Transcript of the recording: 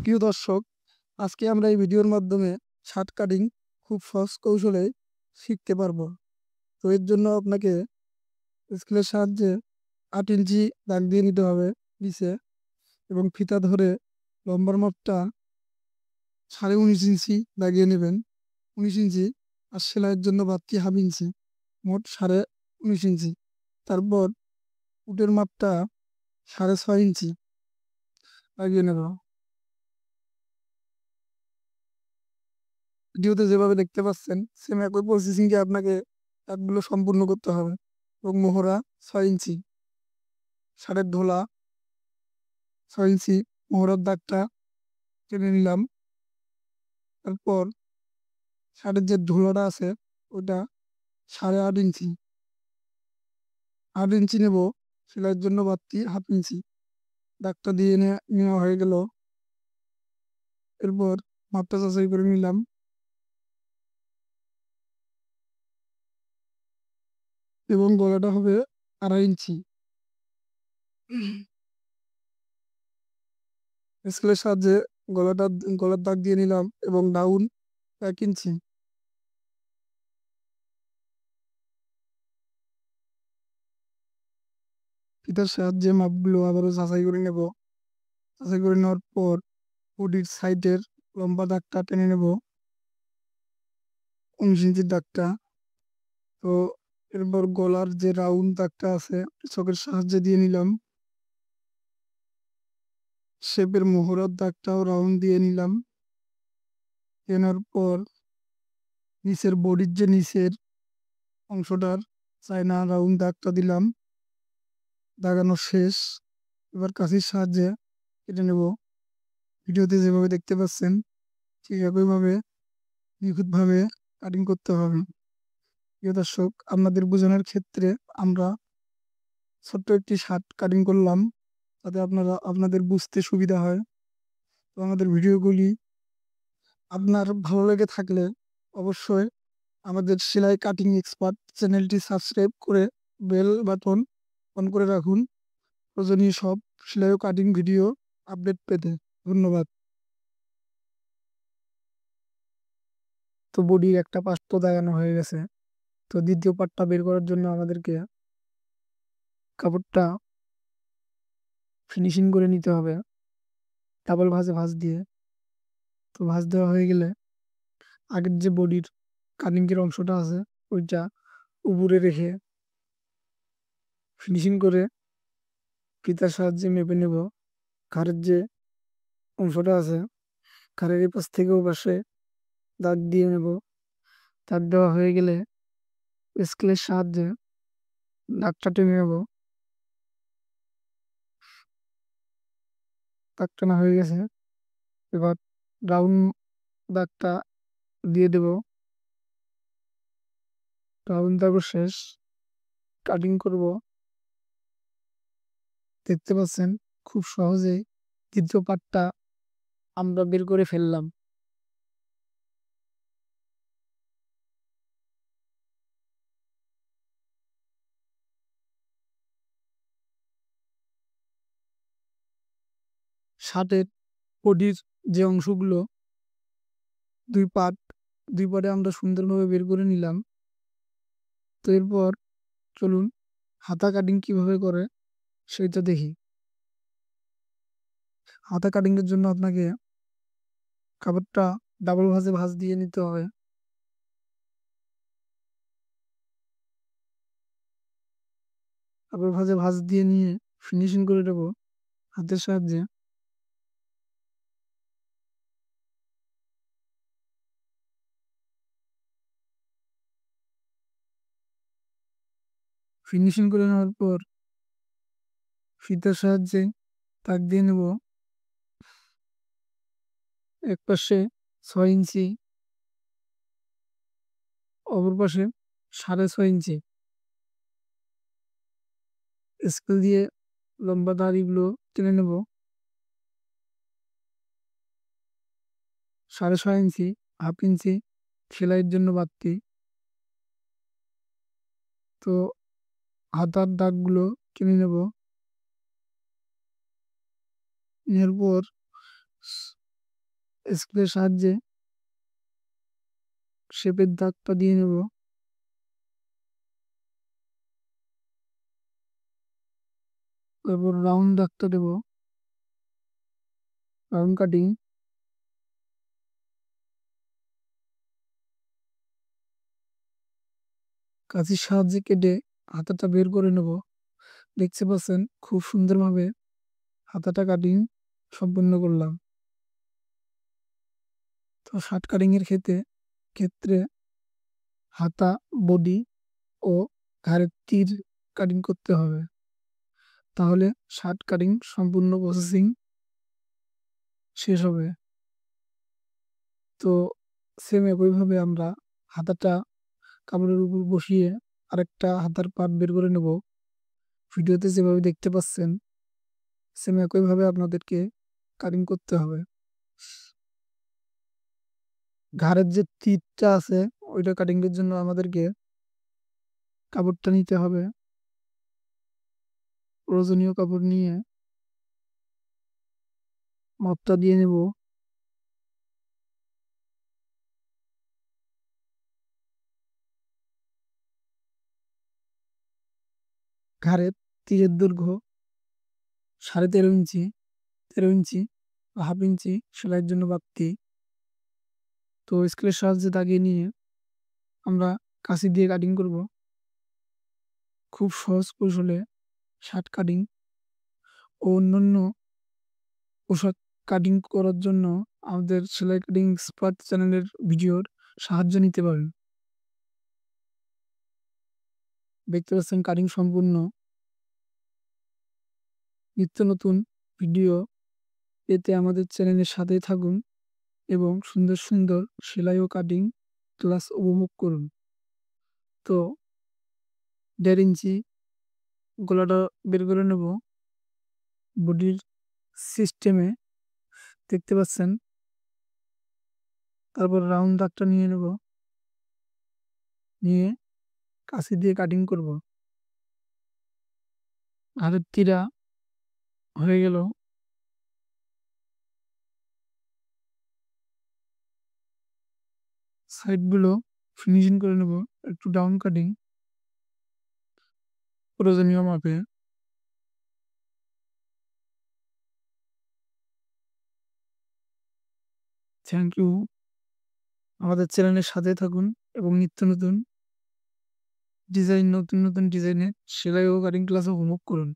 প্রিয় দর্শক, আজকে আমরা এই ভিডিওর মাধ্যমে শার্ট কাটিং খুব সহজ কৌশলে শিখতে পারবো। তো এর জন্য আপনাকে স্কেলের সাহায্যে 8 ইঞ্চি দাগ দিয়ে নিতে হবে নিচে, এবং ফিতা ধরে লম্বার মাপটা 19.5 ইঞ্চি দাগিয়ে নেবেন। 19 ইঞ্চি আর সেলাইয়ের জন্য বাড়তি 1/2 ইঞ্চি, মোট 19.5 ইঞ্চি। তারপর উটের মাপটা 6.5 ইঞ্চি লাগিয়ে নেব। ভিডিওতে যেভাবে দেখতে পাচ্ছেন সেম একই প্রসেসিংকে আপনাকে দাগগুলো সম্পূর্ণ করতে হবে। এবং মোহরা 6 ইঞ্চি, ষাঁড়ের ঢোলা 6 ইঞ্চি, মোহরার দাগটা টেনে নিলাম। তারপর ষাঁড়ের যে ঢোলাটা আছে ওটা 8.5 ইঞ্চি, 8 ইঞ্চি নেব। সেলাইয়ের জন্য বাড়তি 1/2 ইঞ্চি, দাগটা দিয়ে নেওয়া হয়ে গেল। এরপর মাপটা যাচাই করে নিলাম এবং গলাটা হবে 2.5 ইঞ্চি। স্কেলের সাহায্যে গলার দাগ দিয়ে নিলাম এবং ডাউন 1 ইঞ্চি। ফিতার সাহায্যে মাপগুলো আবারও যাচাই করে নেব। যাচাই করে নেওয়ার পর বডির সাইডের লম্বা দাগটা টেনে নেব, 19 ইঞ্চির দাগটা। তো এরপর গলার যে রাউন্ড দাগটা আছে চকের সাহায্যে দিয়ে নিলাম। শেপের মোহরার দাগটাও রাউন্ড দিয়ে নিলাম। কেনার পর নিচের বডির যে নিচের অংশটার চায়না রাউন্ড দাগটা দিলাম। দাগানো শেষ। এবার কাঁচির সাহায্যে কেটে নেব। ভিডিওতে যেভাবে দেখতে পাচ্ছেন ঠিক একইভাবে নিখুঁতভাবে কাটিং করতে হবে। প্রিয় দর্শক, আপনাদের বোঝানোর ক্ষেত্রে আমরা ছোট্ট একটি শার্ট কাটিং করলাম, যাতে আপনাদের বুঝতে সুবিধা হয়। তো আমাদের ভিডিওগুলি আপনার ভালো লেগে থাকলে অবশ্যই আমাদের সেলাই কাটিং এক্সপার্ট চ্যানেলটি সাবস্ক্রাইব করে বেল বাটন অন করে রাখুন প্রয়োজনীয় সব সেলাই ও কাটিং ভিডিও আপডেট পেতে। ধন্যবাদ। তো বডির একটা পাশ তো দেখানো হয়ে গেছে। তো দ্বিতীয় পার্টটা বের করার জন্য আমাদেরকে কাপড়টা ফিনিশিং করে নিতে হবে ডাবল ভাঁজ দিয়ে। তো ভাঁজ দেওয়া হয়ে গেলে আগের যে বডির কাটিংয়ের অংশটা আছে ওইটা উপরে রেখে ফিনিশিং করে ফিতার সাহায্যে মেপে নেব। ঘাড়ের যে অংশটা আছে ঘাড়ের এই পাশ থেকে ও পাশে দাগ দিয়ে নেব। দাগ দেওয়া হয়ে গেলে স্কেলের সাহায্যে দাগটা টেনে নেব। দাগ টানা হয়ে গেছে। এবার রাউন্ড দাগটা দিয়ে দেব। রাউন্ড দাগও শেষ। কাটিং করব। দেখতে পাচ্ছেন খুব সহজেই দ্বিতীয় পার্টটা আমরা বের করে ফেললাম। শার্টের বডির যে অংশগুলো দুই পার্টে আমরা সুন্দরভাবে বের করে নিলাম। তো এরপর চলুন হাতা কাটিং কিভাবে করে সেটা দেখি। হাতা কাটিং এর জন্য আপনাকে কাপড়টা ডাবল ভাঁজ দিয়ে নিতে হবে। ডাবল ভাঁজ দিয়ে নিয়ে ফিনিশিং করে দেব হাতের সাহায্যে। ফিনিশিং করে নেওয়ার পর ফিতার সাহায্যে তাক দিয়ে নেব। এক পাশে 6 ইঞ্চি, অপর পাশে 6.5 ইঞ্চি। স্কেল দিয়ে লম্বা দাড়িগুলো টেনে নেব। 6.5 ইঞ্চি, 1/2 ইঞ্চি সেলাইয়ের জন্য বাড়তি। তো হাতার দাগগুলো টেনে নেব। এরপর স্কেলের সাহায্যে শেপের দাগটা দিয়ে নেব। তারপর রাউন্ড দাগটা দেব, রাউন্ড কাটিং। কাঁচির সাহায্যে কেটে হাতাটা বের করে নেব। দেখতে পাচ্ছেন খুব সুন্দরভাবে হাতাটা কাটিং সম্পূর্ণ করলাম। তো শার্ট কাটিং এর ক্ষেত্রে হাতা, বডি ও ঘাড়ের তীর কাটিং করতে হবে, তাহলে শার্ট কাটিং সম্পূর্ণ প্রসেসিং শেষ হবে। তো সেম একইভাবে আমরা হাতাটা কাপড়ের উপর বসিয়ে আরেকটা হাতার পার্ট বের করে নেব। ভিডিওতে যেভাবে দেখতে পাচ্ছেন সেম একইভাবে আপনাদেরকে কাটিং করতে হবে। ঘাড়ের যে তীরটা আছে ওইটা কাটিং এর জন্য আমাদেরকে কাপড়টা নিতে হবে। প্রয়োজনীয় কাপড় নিয়ে মাপটা দিয়ে নেব। ঘাড়ের তীরের দৈর্ঘ্য 13.5 ইঞ্চি, 13 ইঞ্চি, হাফ ইঞ্চি সেলাইয়ের জন্য বাড়তি। তো স্কেলের সাহায্যে দাগিয়ে নিয়ে আমরা কাঁচি দিয়ে কাটিং করব। খুব সহজ কৌশলে শার্ট কাটিং ও অন্যান্য পোশাক কাটিং করার জন্য আমাদের সেলাই কাটিং এক্সপার্ট চ্যানেলের ভিডিওর সাহায্য নিতে পারেন। দেখতে পাচ্ছেন কাটিং সম্পূর্ণ। নিত্য নতুন ভিডিও পেতে আমাদের চ্যানেলের সাথেই থাকুন এবং সুন্দর সুন্দর সেলাই ও কাটিং ক্লাস উপভোগ করুন। তো 1.5 ইঞ্চি গলাটা বের করে নেব। বডির সিস্টেমে দেখতে পাচ্ছেন। তারপর রাউন্ড দাগটা নিয়ে নেব, নিয়ে কাঁচি দিয়ে কাটিং করব। হাতের তীরা হয়ে গেল। সাইডগুলো ফিনিশিং করে নেব একটু ডাউন কাটিং প্রয়োজনীয় মাপে। Thank you. আমাদের চ্যানেলের সাথে থাকুন এবং নিত্য নতুন নতুন ডিজাইনের সেলাই ও কাটিং ক্লাস উপভোগ করুন।